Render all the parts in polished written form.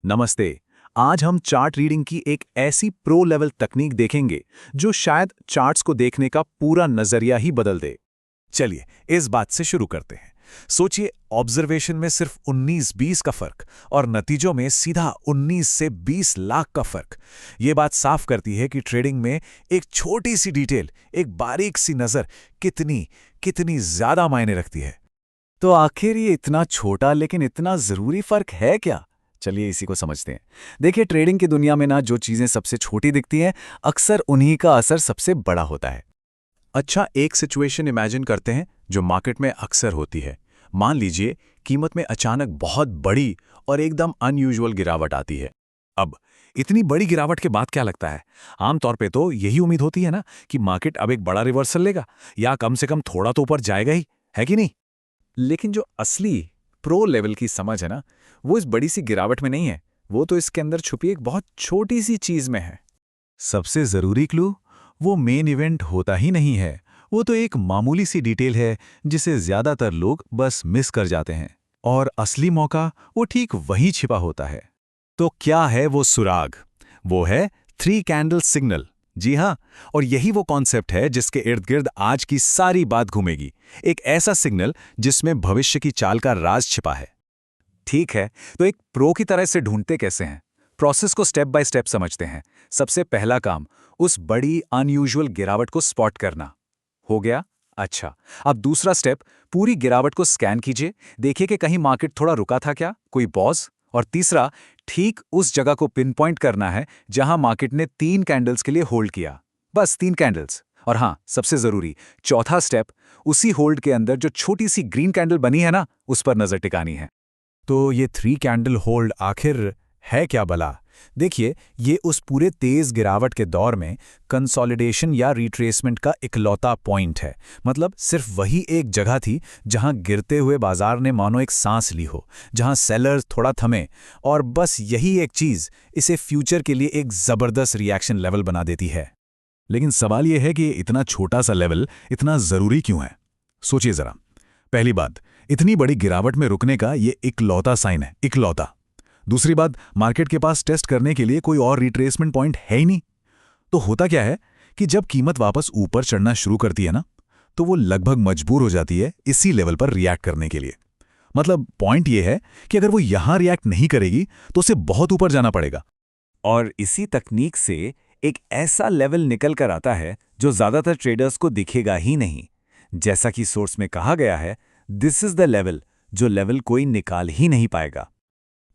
नमस्ते। आज हम चार्ट रीडिंग की एक ऐसी प्रो लेवल तकनीक देखेंगे जो शायद चार्ट्स को देखने का पूरा नजरिया ही बदल दे। चलिए इस बात से शुरू करते हैं। सोचिए, ऑब्जर्वेशन में सिर्फ 19-20 का फर्क और नतीजों में सीधा 19 से 20 लाख का फर्क। ये बात साफ करती है कि ट्रेडिंग में एक छोटी सी डिटेल, एक बारीक सी नजर कितनी कितनी ज्यादा मायने रखती है। तो आखिर ये इतना छोटा लेकिन इतना जरूरी फर्क है क्या? चलिए इसी को समझते हैं। देखिए, ट्रेडिंग की दुनिया में ना जो चीजें सबसे छोटी दिखती हैं, अक्सर उन्हीं का असर सबसे बड़ा होता है। अच्छा, एक सिचुएशन इमेजिन करते हैं जो मार्केट में अक्सर होती है। मान लीजिए कीमत में अचानक बहुत बड़ी और एकदम अनयूजुअल गिरावट आती है। अब इतनी बड़ी गिरावट के बाद क्या लगता है? आमतौर पे तो यही उम्मीद होती है ना कि मार्केट अब एक बड़ा रिवर्सल लेगा या कम से कम थोड़ा तो ऊपर जाएगा ही, है कि नहीं? लेकिन जो असली प्रो लेवल की समझ है ना, वो इस बड़ी सी गिरावट में नहीं है। वो तो इसके अंदर छुपी एक बहुत छोटी सी चीज में है। सबसे जरूरी क्लू, वो मेन इवेंट होता ही नहीं है। वो तो एक मामूली सी डिटेल है जिसे ज्यादातर लोग बस मिस कर जाते हैं। और असली मौका वो ठीक वहीं छिपा होता है। तो क्या है वो सुराग? वो है 3 कैंडल सिग्नल। जी हाँ, और यही वो कॉन्सेप्ट है जिसके इर्द गिर्द आज की सारी बात घूमेगी। एक ऐसा सिग्नल जिसमें भविष्य की चाल का राज छिपा है। ठीक है, तो एक प्रो की तरह से ढूंढते कैसे हैं? प्रोसेस को स्टेप बाय स्टेप समझते हैं। सबसे पहला काम, उस बड़ी अनयूजुअल गिरावट को स्पॉट करना। हो गया? अच्छा। अब दूसरा स्टेप, पूरी गिरावट को स्कैन कीजिए। देखिए कि कहीं मार्केट थोड़ा रुका था क्या, कोई पॉज। और तीसरा, ठीक उस जगह को पिन पॉइंट करना है जहां मार्केट ने 3 कैंडल्स के लिए होल्ड किया। बस 3 कैंडल्स। और हाँ, सबसे जरूरी चौथा स्टेप, उसी होल्ड के अंदर जो छोटी सी ग्रीन कैंडल बनी है ना, उस पर नजर टिकानी है। तो ये 3 कैंडल होल्ड आखिर है क्या भला? देखिए, ये उस पूरे तेज गिरावट के दौर में कंसोलिडेशन या रिट्रेसमेंट का इकलौता पॉइंट है। मतलब सिर्फ वही एक जगह थी जहां गिरते हुए बाजार ने मानो एक सांस ली हो, जहां सेलर्स थोड़ा थमे, और बस यही एक चीज इसे फ्यूचर के लिए एक जबरदस्त रिएक्शन लेवल बना देती है। लेकिन सवाल यह है कि इतना छोटा सा लेवल इतना जरूरी क्यों है? सोचिए जरा। पहली बात, इतनी बड़ी गिरावट में रुकने का ये इकलौता साइन है, इकलौता। दूसरी बात, मार्केट के पास टेस्ट करने के लिए कोई और रिट्रेसमेंट पॉइंट है ही नहीं। तो होता क्या है कि जब कीमत वापस ऊपर चढ़ना शुरू करती है ना, तो वो लगभग मजबूर हो जाती है इसी लेवल पर रिएक्ट करने के लिए। मतलब पॉइंट ये है कि अगर वो यहां रिएक्ट नहीं करेगी तो उसे बहुत ऊपर जाना पड़ेगा। और इसी तकनीक से एक ऐसा लेवल निकल कर आता है जो ज्यादातर ट्रेडर्स को दिखेगा ही नहीं। जैसा कि सोर्स में कहा गया है, दिस इज द लेवल, जो लेवल कोई निकाल ही नहीं पाएगा।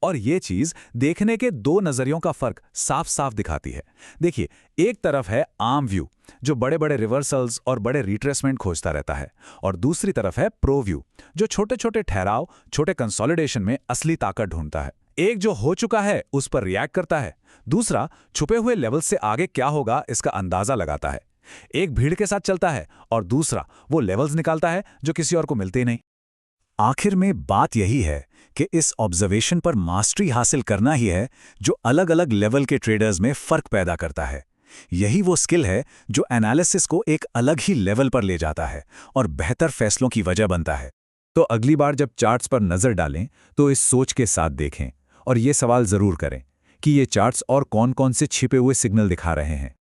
और ये चीज देखने के दो नजरियों का फर्क साफ साफ दिखाती है। देखिए, एक तरफ है आम व्यू, जो बड़े बड़े रिवर्सल्स और बड़े रिट्रेसमेंट खोजता रहता है, और दूसरी तरफ है प्रो व्यू, जो छोटे छोटे ठहराव, छोटे कंसोलिडेशन में असली ताकत ढूंढता है। एक जो हो चुका है उस पर रिएक्ट करता है, दूसरा छुपे हुए लेवल से आगे क्या होगा इसका अंदाजा लगाता है। एक भीड़ के साथ चलता है और दूसरा वो लेवल्स निकालता है जो किसी और को मिलते ही नहीं। आखिर में बात यही है कि इस ऑब्जर्वेशन पर मास्टरी हासिल करना ही है जो अलग अलग लेवल के ट्रेडर्स में फर्क पैदा करता है। यही वो स्किल है जो एनालिसिस को एक अलग ही लेवल पर ले जाता है और बेहतर फैसलों की वजह बनता है। तो अगली बार जब चार्ट्स पर नजर डालें तो इस सोच के साथ देखें और ये सवाल जरूर करें कि ये चार्ट्स और कौन-कौन से छिपे हुए सिग्नल दिखा रहे हैं।